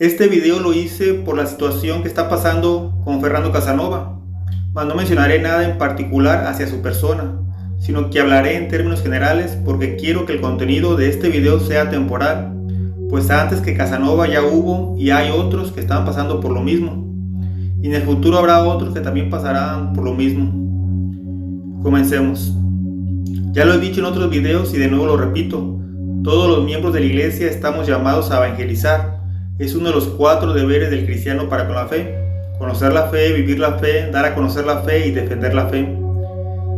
Este video lo hice por la situación que está pasando con Fernando Casanova, mas no mencionaré nada en particular hacia su persona, sino que hablaré en términos generales porque quiero que el contenido de este video sea temporal, pues antes que Casanova ya hubo y hay otros que están pasando por lo mismo, y en el futuro habrá otros que también pasarán por lo mismo. Comencemos. Ya lo he dicho en otros videos y de nuevo lo repito, todos los miembros de la iglesia estamos llamados a evangelizar. Es uno de los 4 deberes del cristiano para con la fe: conocer la fe, vivir la fe, dar a conocer la fe y defender la fe.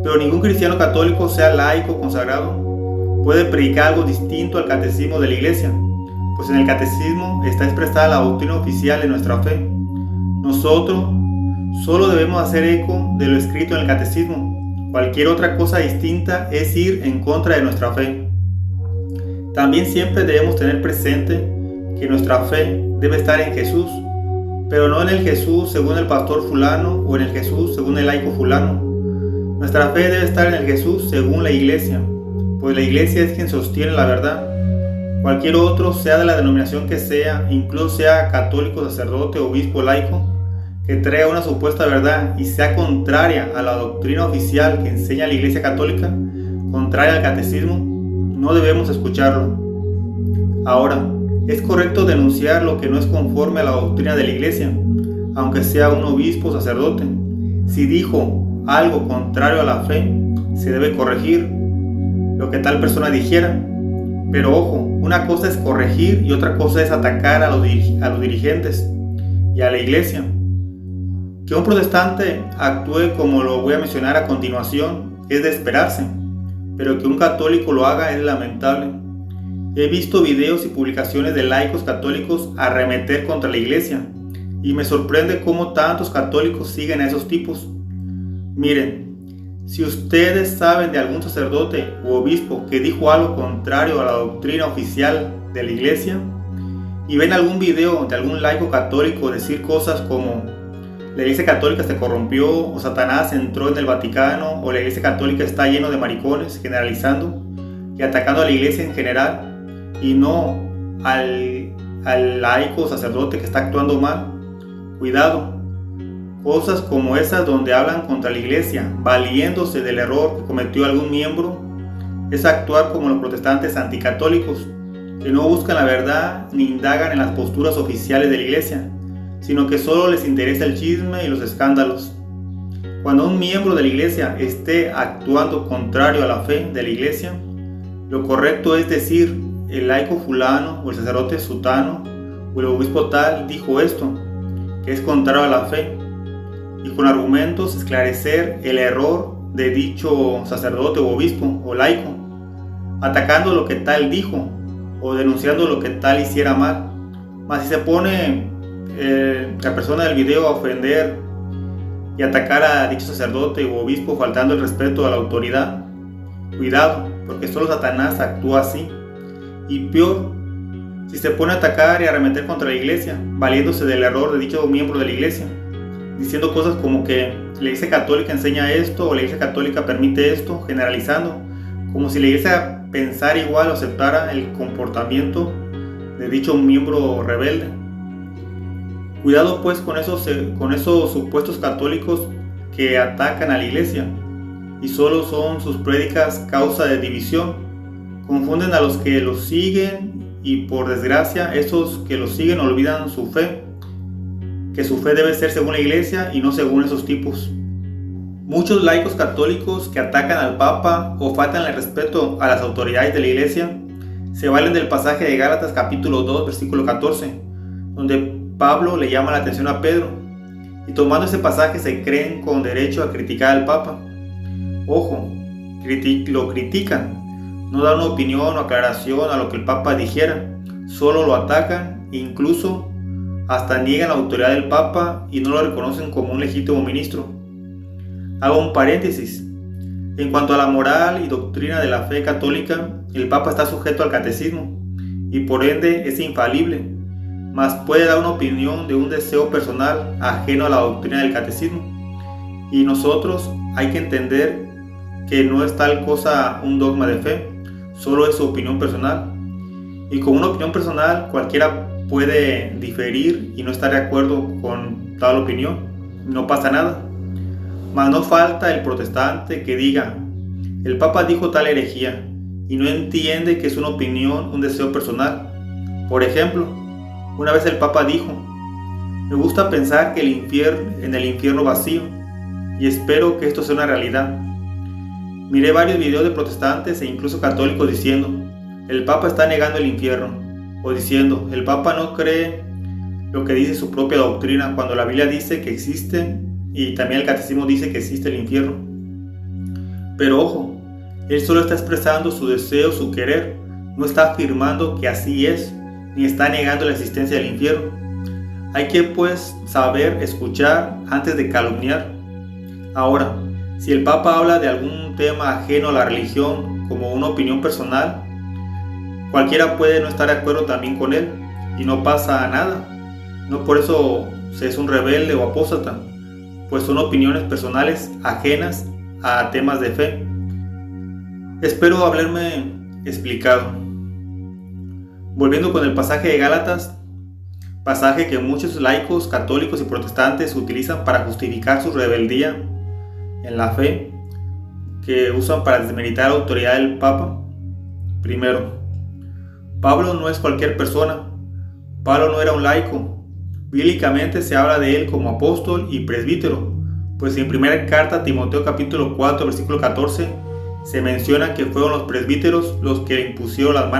Pero ningún cristiano católico, sea laico o consagrado, puede predicar algo distinto al catecismo de la iglesia, pues en el catecismo está expresada la doctrina oficial de nuestra fe. Nosotros solo debemos hacer eco de lo escrito en el catecismo. Cualquier otra cosa distinta es ir en contra de nuestra fe. También siempre debemos tener presente que nuestra fe debe estar en Jesús, pero no en el Jesús según el pastor fulano o en el Jesús según el laico fulano. Nuestra fe debe estar en el Jesús según la iglesia, pues la iglesia es quien sostiene la verdad. Cualquier otro, sea de la denominación que sea, incluso sea católico, sacerdote, obispo, laico, que traiga una supuesta verdad y sea contraria a la doctrina oficial que enseña la iglesia católica, contraria al catecismo, no debemos escucharlo. Ahora, es correcto denunciar lo que no es conforme a la doctrina de la iglesia, aunque sea un obispo o sacerdote. Si dijo algo contrario a la fe, se debe corregir lo que tal persona dijera. Pero ojo, una cosa es corregir y otra cosa es atacar a los dirigentes y a la iglesia. Que un protestante actúe como lo voy a mencionar a continuación es de esperarse, pero que un católico lo haga es lamentable. He visto videos y publicaciones de laicos católicos arremeter contra la iglesia y me sorprende cómo tantos católicos siguen a esos tipos. Miren, si ustedes saben de algún sacerdote u obispo que dijo algo contrario a la doctrina oficial de la iglesia y ven algún video de algún laico católico decir cosas como la iglesia católica se corrompió, o Satanás entró en el Vaticano, o la iglesia católica está lleno de maricones, generalizando y atacando a la iglesia en general, y no al laico o sacerdote que está actuando mal, cuidado. Cosas como esas donde hablan contra la iglesia, valiéndose del error que cometió algún miembro, es actuar como los protestantes anticatólicos, que no buscan la verdad ni indagan en las posturas oficiales de la iglesia, sino que solo les interesa el chisme y los escándalos. Cuando un miembro de la iglesia esté actuando contrario a la fe de la iglesia, lo correcto es decir: el laico fulano o el sacerdote sutano o el obispo tal dijo esto, que es contrario a la fe, y con argumentos esclarecer el error de dicho sacerdote o obispo o laico, atacando lo que tal dijo o denunciando lo que tal hiciera mal. Mas si se pone la persona del video a ofender y atacar a dicho sacerdote u obispo faltando el respeto a la autoridad, cuidado, porque solo Satanás actúa así. Y peor, si se pone a atacar y a arremeter contra la iglesia, valiéndose del error de dicho miembro de la iglesia, diciendo cosas como que la iglesia católica enseña esto o la iglesia católica permite esto, generalizando, como si la iglesia pensara igual o aceptara el comportamiento de dicho miembro rebelde. Cuidado pues con esos supuestos católicos que atacan a la iglesia y solo son sus prédicas causa de división. Confunden a los que los siguen y por desgracia esos que los siguen olvidan su fe, que su fe debe ser según la iglesia y no según esos tipos. Muchos laicos católicos que atacan al Papa o faltan el respeto a las autoridades de la iglesia se valen del pasaje de Gálatas capítulo 2 versículo 14, donde Pablo le llama la atención a Pedro, y tomando ese pasaje se creen con derecho a criticar al Papa. Ojo, lo critican, no dan una opinión o aclaración a lo que el Papa dijera, solo lo atacan e incluso hasta niegan la autoridad del Papa y no lo reconocen como un legítimo ministro. Hago un paréntesis. En cuanto a la moral y doctrina de la fe católica, el Papa está sujeto al catecismo y por ende es infalible, mas puede dar una opinión de un deseo personal ajeno a la doctrina del catecismo. Y nosotros hay que entender que no es tal cosa un dogma de fe, solo es su opinión personal. Y con una opinión personal cualquiera puede diferir y no estar de acuerdo con tal opinión, no pasa nada. Mas no falta el protestante que diga: el Papa dijo tal herejía, y no entiende que es una opinión, un deseo personal. Por ejemplo, una vez el Papa dijo: me gusta pensar que en el infierno vacío, y espero que esto sea una realidad. Miré varios videos de protestantes e incluso católicos diciendo: el Papa está negando el infierno, o diciendo: el Papa no cree lo que dice su propia doctrina, cuando la Biblia dice que existe y también el catecismo dice que existe el infierno. Pero ojo, él solo está expresando su deseo, su querer, no está afirmando que así es, ni está negando la existencia del infierno. Hay que pues saber escuchar antes de calumniar. Ahora, si el Papa habla de algún tema ajeno a la religión como una opinión personal, cualquiera puede no estar de acuerdo también con él y no pasa nada. No por eso se es un rebelde o apóstata, pues son opiniones personales ajenas a temas de fe. Espero haberme explicado. Volviendo con el pasaje de Gálatas, pasaje que muchos laicos, católicos y protestantes utilizan para justificar su rebeldía en la fe, que usan para desmeritar la autoridad del Papa. Primero, Pablo no es cualquier persona. Pablo no era un laico. Bíblicamente se habla de él como apóstol y presbítero, pues en primera carta a Timoteo capítulo 4 versículo 14 se menciona que fueron los presbíteros los que le impusieron las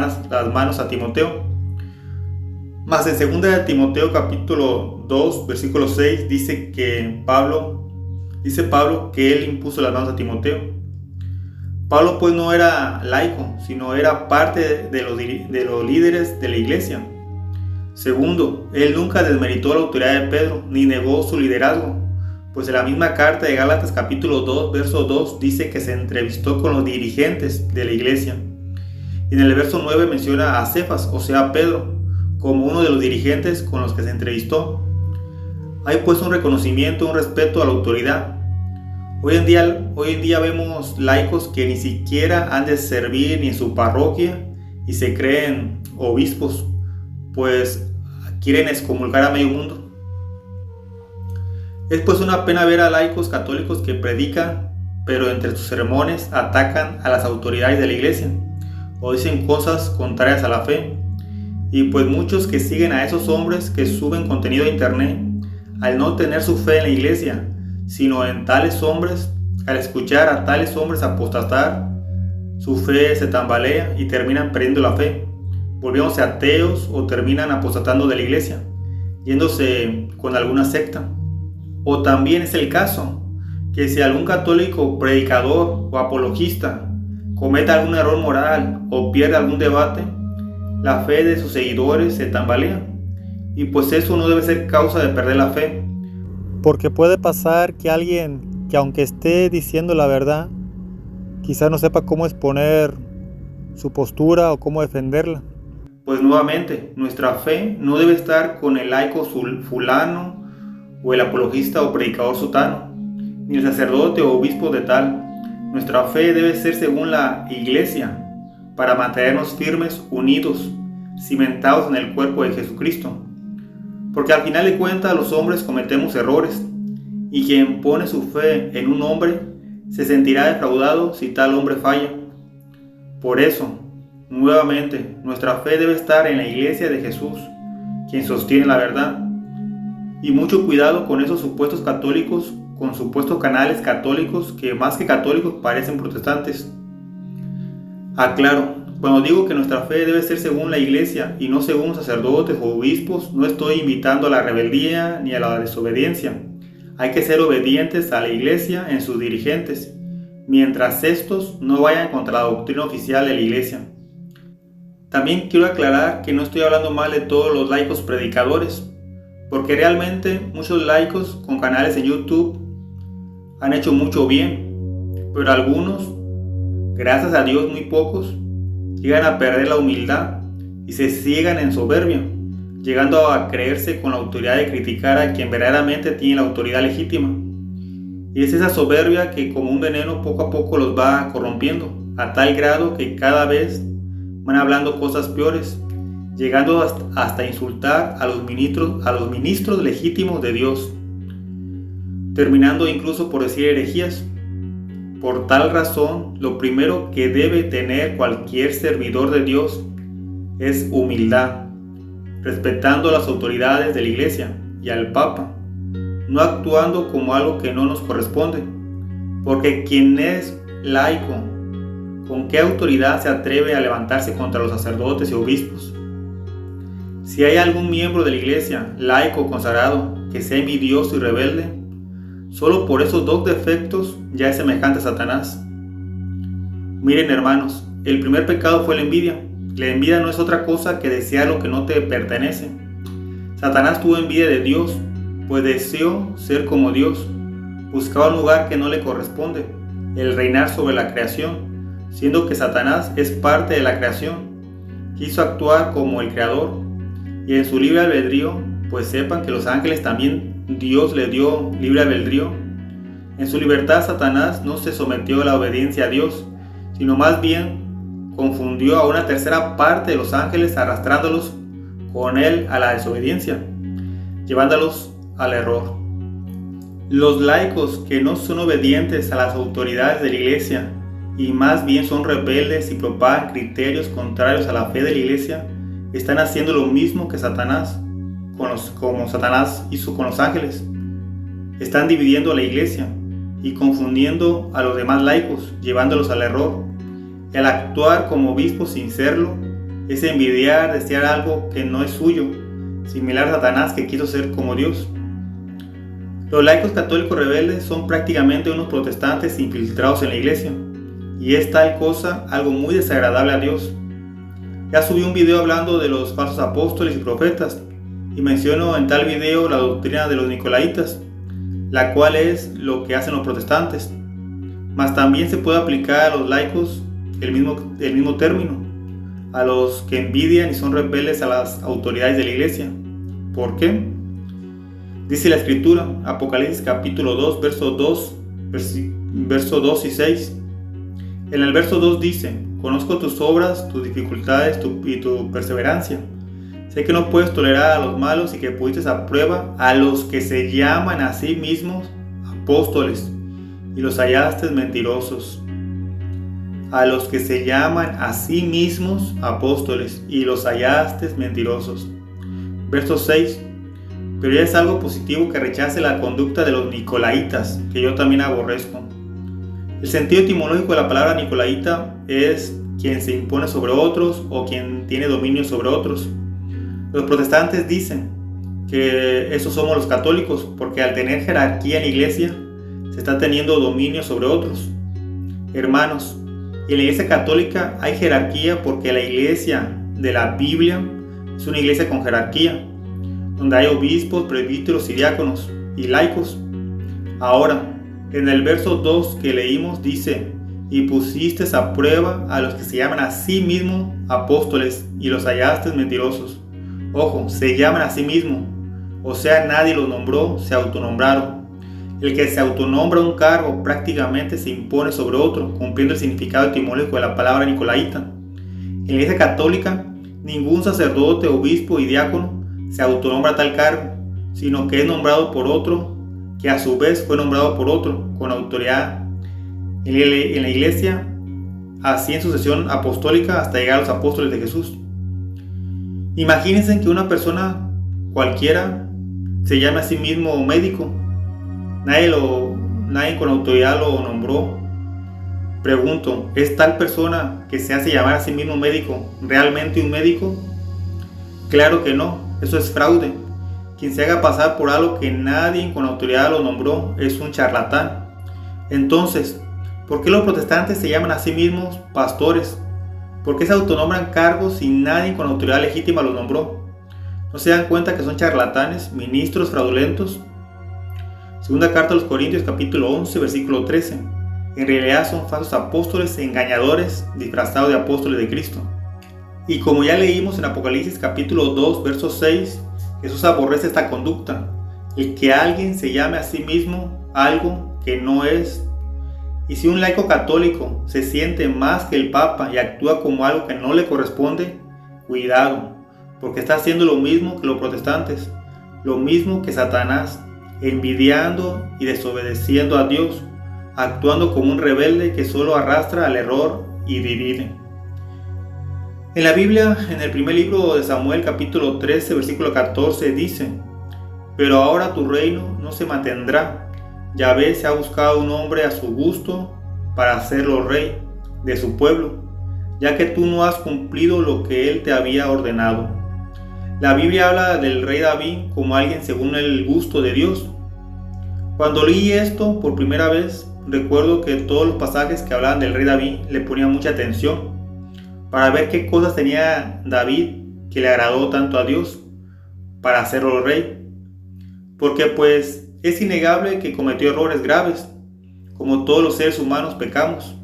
manos a Timoteo. Mas en segunda de Timoteo capítulo 2 versículo 6 dice Pablo que él impuso las manos a Timoteo. Pablo pues no era laico, sino era parte de los líderes de la iglesia. Segundo, él nunca desmeritó la autoridad de Pedro, ni negó su liderazgo, pues en la misma carta de Gálatas capítulo 2, verso 2 dice que se entrevistó con los dirigentes de la iglesia. Y en el verso 9 menciona a Cefas, o sea a Pedro, como uno de los dirigentes con los que se entrevistó. Hay pues un reconocimiento, un respeto a la autoridad. Hoy en día vemos laicos que ni siquiera han de servir ni en su parroquia y se creen obispos, pues quieren excomulgar a medio mundo. Es pues una pena ver a laicos católicos que predican, pero entre sus sermones atacan a las autoridades de la iglesia o dicen cosas contrarias a la fe. Y pues muchos que siguen a esos hombres que suben contenido a internet, al no tener su fe en la iglesia, sino en tales hombres, al escuchar a tales hombres apostatar, su fe se tambalea y terminan perdiendo la fe, volviéndose ateos o terminan apostatando de la iglesia, yéndose con alguna secta. O también es el caso que si algún católico predicador o apologista comete algún error moral o pierde algún debate, la fe de sus seguidores se tambalea, y pues eso no debe ser causa de perder la fe. Porque puede pasar que alguien que aunque esté diciendo la verdad, quizás no sepa cómo exponer su postura o cómo defenderla. Pues nuevamente, nuestra fe no debe estar con el laico fulano o el apologista o predicador sutano, ni el sacerdote o obispo de tal. Nuestra fe debe ser según la iglesia, para mantenernos firmes, unidos, cimentados en el cuerpo de Jesucristo. Porque al final de cuentas los hombres cometemos errores, y quien pone su fe en un hombre se sentirá defraudado si tal hombre falla. Por eso, nuevamente, nuestra fe debe estar en la iglesia de Jesús, quien sostiene la verdad. Y mucho cuidado con esos supuestos católicos, con supuestos canales católicos que más que católicos parecen protestantes. Aclaro, cuando digo que nuestra fe debe ser según la iglesia y no según sacerdotes o obispos, no estoy invitando a la rebeldía ni a la desobediencia. Hay que ser obedientes a la iglesia en sus dirigentes, mientras estos no vayan contra la doctrina oficial de la iglesia. También quiero aclarar que no estoy hablando mal de todos los laicos predicadores, porque realmente muchos laicos con canales en YouTube han hecho mucho bien, pero algunos, gracias a Dios muy pocos, llegan a perder la humildad y se ciegan en soberbia, llegando a creerse con la autoridad de criticar a quien verdaderamente tiene la autoridad legítima. Y es esa soberbia que como un veneno poco a poco los va corrompiendo, a tal grado que cada vez van hablando cosas peores llegando hasta insultar a los ministros legítimos de Dios, terminando incluso por decir herejías. Por tal razón, lo primero que debe tener cualquier servidor de Dios es humildad, respetando a las autoridades de la Iglesia y al Papa, no actuando como algo que no nos corresponde, porque quien es laico, ¿con qué autoridad se atreve a levantarse contra los sacerdotes y obispos? Si hay algún miembro de la Iglesia, laico o consagrado, que sea envidioso y rebelde, solo por esos dos defectos ya es semejante a Satanás. Miren, hermanos, el primer pecado fue la envidia. La envidia no es otra cosa que desear lo que no te pertenece. Satanás tuvo envidia de Dios, pues deseó ser como Dios. Buscaba un lugar que no le corresponde, el reinar sobre la creación, siendo que Satanás es parte de la creación. Quiso actuar como el creador, y en su libre albedrío, pues sepan que los ángeles también Dios le dio libre albedrío. En su libertad, Satanás no se sometió a la obediencia a Dios, sino más bien confundió a una tercera parte de los ángeles, arrastrándolos con él a la desobediencia, llevándolos al error. Los laicos que no son obedientes a las autoridades de la Iglesia y más bien son rebeldes y propagan criterios contrarios a la fe de la Iglesia, están haciendo lo mismo que Satanás, como Satanás hizo con los ángeles. Están dividiendo a la Iglesia y confundiendo a los demás laicos, llevándolos al error. El actuar como obispo sin serlo es envidiar, desear algo que no es suyo, similar a Satanás, que quiso ser como Dios. Los laicos católicos rebeldes son prácticamente unos protestantes infiltrados en la Iglesia, y es tal cosa algo muy desagradable a Dios. Ya subí un video hablando de los falsos apóstoles y profetas, y menciono en tal video la doctrina de los nicolaitas, la cual es lo que hacen los protestantes. Mas también se puede aplicar a los laicos el mismo término, a los que envidian y son rebeldes a las autoridades de la Iglesia. ¿Por qué? Dice la Escritura, Apocalipsis capítulo 2, verso 2 y 6. En el verso 2 dice: conozco tus obras, tus dificultades y tu perseverancia. Sé que no puedes tolerar a los malos y que pusiste a prueba a los que se llaman a sí mismos apóstoles y los hallaste mentirosos. A los que se llaman a sí mismos apóstoles y los hallaste mentirosos. Verso 6. Pero ya es algo positivo que rechace la conducta de los nicolaitas, que yo también aborrezco. El sentido etimológico de la palabra nicolaita es quien se impone sobre otros o quien tiene dominio sobre otros. Los protestantes dicen que esos somos los católicos, porque al tener jerarquía en la Iglesia se está teniendo dominio sobre otros. Hermanos, en la Iglesia católica hay jerarquía porque la Iglesia de la Biblia es una iglesia con jerarquía, donde hay obispos, presbíteros y diáconos y laicos. Ahora, en el verso 2 que leímos dice: y pusiste a prueba a los que se llaman a sí mismos apóstoles y los hallaste mentirosos. Ojo, se llaman a sí mismos, o sea, nadie los nombró, se autonombraron. El que se autonombra un cargo prácticamente se impone sobre otro, cumpliendo el significado etimológico de la palabra nicolaita. En la Iglesia católica, ningún sacerdote, obispo y diácono se autonombra tal cargo, sino que es nombrado por otro, que a su vez fue nombrado por otro, con autoridad en la Iglesia, así en sucesión apostólica hasta llegar a los apóstoles de Jesús. Imagínense que una persona cualquiera se llame a sí mismo médico. Nadie con autoridad lo nombró. Pregunto, ¿es tal persona que se hace llamar a sí mismo médico realmente un médico? Claro que no, eso es fraude. Quien se haga pasar por algo que nadie con autoridad lo nombró es un charlatán. Entonces, ¿por qué los protestantes se llaman a sí mismos pastores? ¿Por qué se autonombran cargos si nadie con autoridad legítima los nombró? ¿No se dan cuenta que son charlatanes, ministros fraudulentos? Segunda carta a los Corintios capítulo 11, versículo 13. En realidad son falsos apóstoles engañadores disfrazados de apóstoles de Cristo. Y como ya leímos en Apocalipsis capítulo 2, verso 6, Jesús aborrece esta conducta, el que alguien se llame a sí mismo algo que no es. Y si un laico católico se siente más que el Papa y actúa como algo que no le corresponde, cuidado, porque está haciendo lo mismo que los protestantes, lo mismo que Satanás, envidiando y desobedeciendo a Dios, actuando como un rebelde que solo arrastra al error y divide. En la Biblia, en el primer libro de Samuel, capítulo 13, versículo 14, dice: pero ahora tu reino no se mantendrá. Yahvé se ha buscado un hombre a su gusto para hacerlo rey de su pueblo, ya que tú no has cumplido lo que él te había ordenado. La Biblia habla del rey David como alguien según el gusto de Dios. Cuando leí esto por primera vez, recuerdo que todos los pasajes que hablaban del rey David le ponían mucha atención para ver qué cosas tenía David que le agradó tanto a Dios para hacerlo rey. Porque pues es innegable que cometió errores graves, como todos los seres humanos pecamos.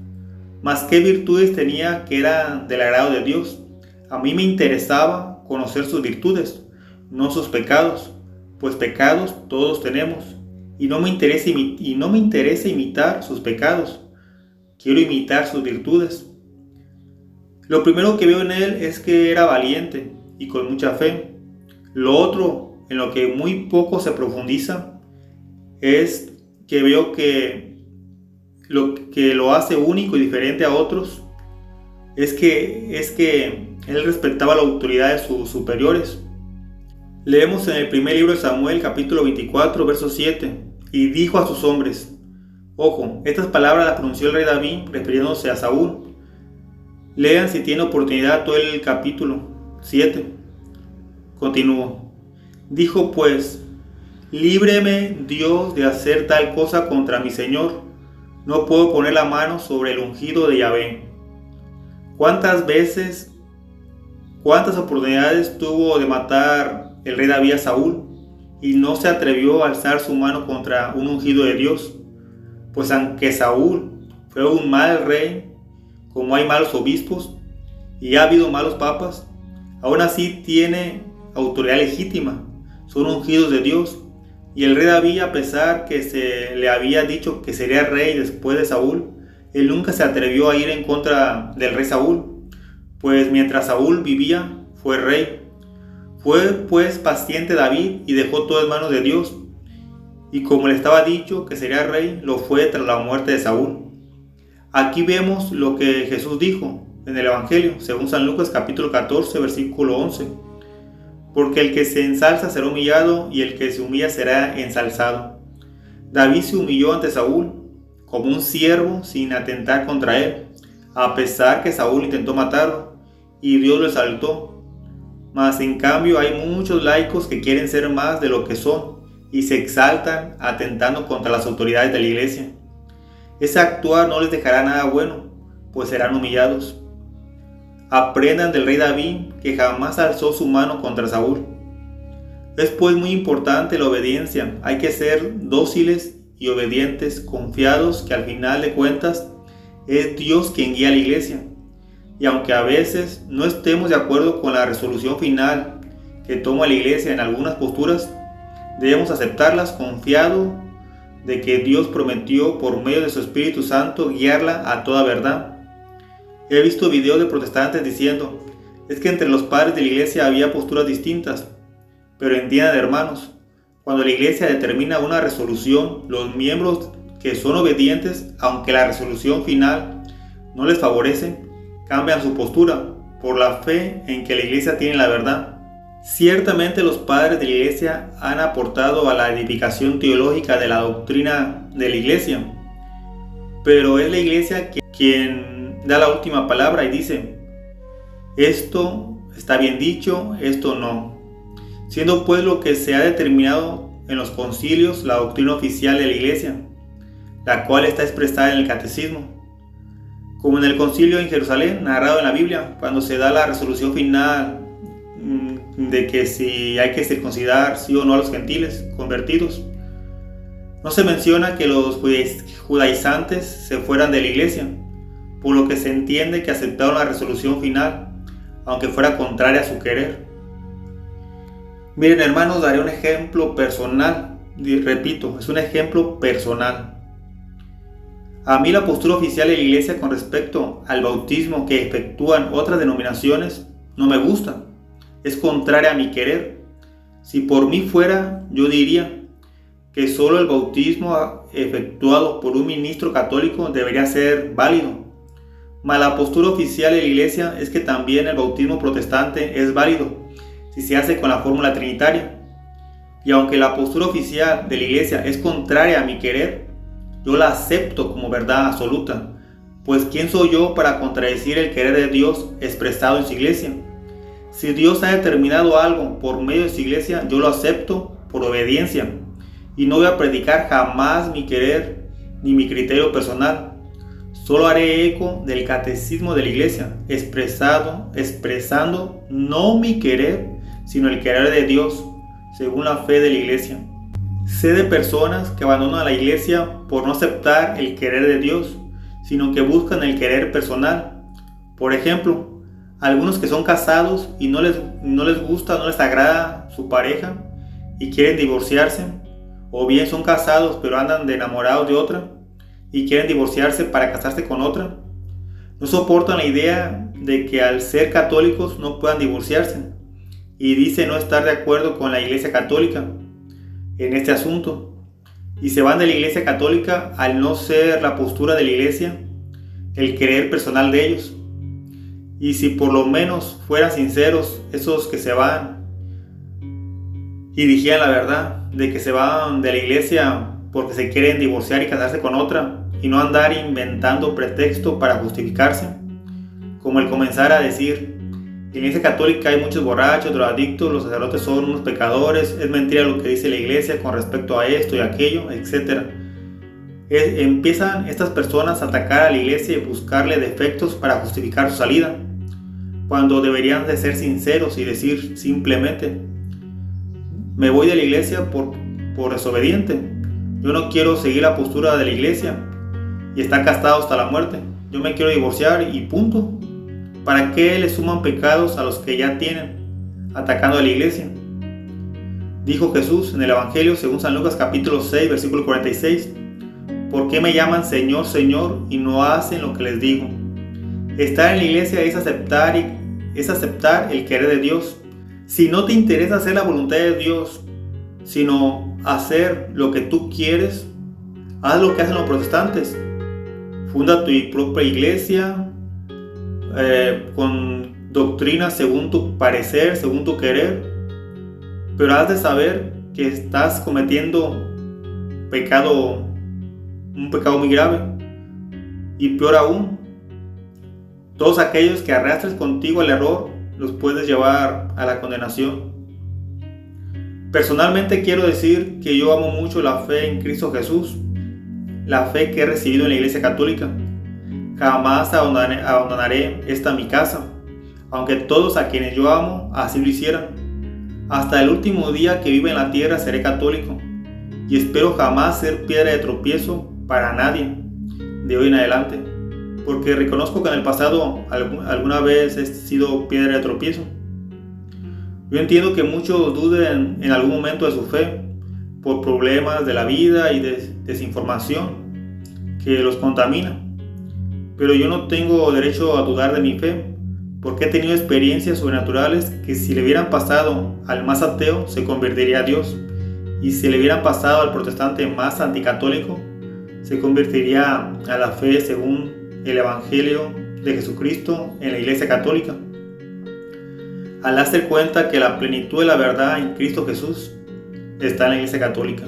Mas qué virtudes tenía que eran del agrado de Dios. A mí me interesaba conocer sus virtudes, no sus pecados, pues pecados todos tenemos, y no me interesa imitar sus pecados, quiero imitar sus virtudes. Lo primero que veo en él es que era valiente y con mucha fe. Lo otro, en lo que muy poco se profundiza, es que veo que lo hace único y diferente a otros es que él respetaba la autoridad de sus superiores. Leemos en el primer libro de Samuel, capítulo 24, verso 7, y dijo a sus hombres, ojo, estas palabras las pronunció el rey David refiriéndose a Saúl. Lean si tienen oportunidad todo el capítulo 7. Continúo. Dijo pues, líbreme Dios de hacer tal cosa contra mi Señor. No puedo poner la mano sobre el ungido de Yahvé. ¿Cuántas oportunidades tuvo de matar el rey David a Saúl y no se atrevió a alzar su mano contra un ungido de Dios? Pues aunque Saúl fue un mal rey, como hay malos obispos y ha habido malos papas, aún así tiene autoridad legítima. Son ungidos de Dios. Y el rey David, a pesar que se le había dicho que sería rey después de Saúl, él nunca se atrevió a ir en contra del rey Saúl, pues mientras Saúl vivía, fue rey. Fue pues paciente David y dejó todo en manos de Dios. Y como le estaba dicho que sería rey, lo fue tras la muerte de Saúl. Aquí vemos lo que Jesús dijo en el Evangelio, según San Lucas capítulo 14, versículo 11. Porque el que se ensalza será humillado y el que se humilla será ensalzado. David se humilló ante Saúl como un siervo sin atentar contra él, a pesar que Saúl intentó matarlo y Dios lo exaltó. Mas en cambio hay muchos laicos que quieren ser más de lo que son y se exaltan atentando contra las autoridades de la iglesia. Ese actuar no les dejará nada bueno, pues serán humillados. Aprendan del rey David, que jamás alzó su mano contra Saúl. Es pues muy importante la obediencia. Hay que ser dóciles y obedientes, confiados que al final de cuentas es Dios quien guía a la iglesia. Y aunque a veces no estemos de acuerdo con la resolución final que toma la iglesia en algunas posturas, debemos aceptarlas confiado de que Dios prometió por medio de su Espíritu Santo guiarla a toda verdad. He visto videos de protestantes diciendo, es que entre los padres de la iglesia había posturas distintas, pero entiendan, hermanos, cuando la iglesia determina una resolución, los miembros que son obedientes, aunque la resolución final no les favorece, cambian su postura por la fe en que la iglesia tiene la verdad. Ciertamente los padres de la iglesia han aportado a la edificación teológica de la doctrina de la iglesia, pero es la iglesia quien da la última palabra y dice, esto está bien dicho, esto no. Siendo pues lo que se ha determinado en los concilios la doctrina oficial de la iglesia, la cual está expresada en el catecismo. Como en el concilio en Jerusalén, narrado en la Biblia, cuando se da la resolución final de que si hay que circuncidar sí o no a los gentiles convertidos, no se menciona que los judaizantes se fueran de la iglesia, por lo que se entiende que aceptaron la resolución final, aunque fuera contraria a su querer. Miren, hermanos, daré un ejemplo personal, y repito, es un ejemplo personal. A mí la postura oficial de la iglesia con respecto al bautismo que efectúan otras denominaciones no me gusta. es contraria a mi querer. Si por mí fuera, yo diría que solo el bautismo efectuado por un ministro católico debería ser válido. Mas la postura oficial de la Iglesia es que también el bautismo protestante es válido si se hace con la fórmula trinitaria. Y aunque la postura oficial de la Iglesia es contraria a mi querer, yo la acepto como verdad absoluta, pues ¿quién soy yo para contradecir el querer de Dios expresado en su Iglesia? Si Dios ha determinado algo por medio de su Iglesia, yo lo acepto por obediencia, y no voy a predicar jamás mi querer ni mi criterio personal. Solo haré eco del catecismo de la Iglesia, expresando no mi querer, sino el querer de Dios, según la fe de la Iglesia. Sé de personas que abandonan a la Iglesia por no aceptar el querer de Dios, sino que buscan el querer personal. Por ejemplo, algunos que son casados y no les gusta, no les agrada su pareja y quieren divorciarse, o bien son casados pero andan de enamorados de otra y quieren divorciarse para casarse con otra. No soportan la idea de que al ser católicos no puedan divorciarse y dicen no estar de acuerdo con la Iglesia Católica en este asunto, y se van de la Iglesia Católica al no ser la postura de la Iglesia el querer personal de ellos. Y si por lo menos fueran sinceros esos que se van y dijeran la verdad de que se van de la Iglesia porque se quieren divorciar y casarse con otra, y no andar inventando pretexto para justificarse, como el comenzar a decir: en la Iglesia Católica hay muchos borrachos, drogadictos, los sacerdotes son unos pecadores, es mentira lo que dice la Iglesia con respecto a esto y aquello, etc. Empiezan estas personas a atacar a la Iglesia y buscarle defectos para justificar su salida, cuando deberían de ser sinceros y decir simplemente: me voy de la Iglesia por desobediente, yo no quiero seguir la postura de la Iglesia y estar castrado hasta la muerte, yo me quiero divorciar y punto. ¿Para qué le suman pecados a los que ya tienen, atacando a la Iglesia? Dijo Jesús en el Evangelio según San Lucas capítulo 6 versículo 46: ¿por qué me llaman Señor, Señor y no hacen lo que les digo? Estar en la Iglesia es aceptar el querer de Dios. Si no te interesa hacer la voluntad de Dios, sino hacer lo que tú quieres, haz lo que hacen los protestantes. Funda tu propia iglesia con doctrina según tu parecer, según tu querer, pero has de saber que estás cometiendo un pecado muy grave. Y peor aún, todos aquellos que arrastres contigo al error los puedes llevar a la condenación. Personalmente quiero decir que yo amo mucho la fe en Cristo Jesús, la fe que he recibido en la Iglesia Católica. Jamás abandonaré esta mi casa, aunque todos a quienes yo amo así lo hicieran. Hasta el último día que viva en la tierra seré católico, y espero jamás ser piedra de tropiezo para nadie de hoy en adelante, porque reconozco que en el pasado alguna vez he sido piedra de tropiezo. Yo entiendo que muchos duden en algún momento de su fe por problemas de la vida y de desinformación que los contamina. Pero yo no tengo derecho a dudar de mi fe, porque he tenido experiencias sobrenaturales que si le hubieran pasado al más ateo se convertiría a Dios, y si le hubieran pasado al protestante más anticatólico se convertiría a la fe según el Evangelio de Jesucristo en la Iglesia Católica. Al darse cuenta que la plenitud de la verdad en Cristo Jesús está en la Iglesia Católica.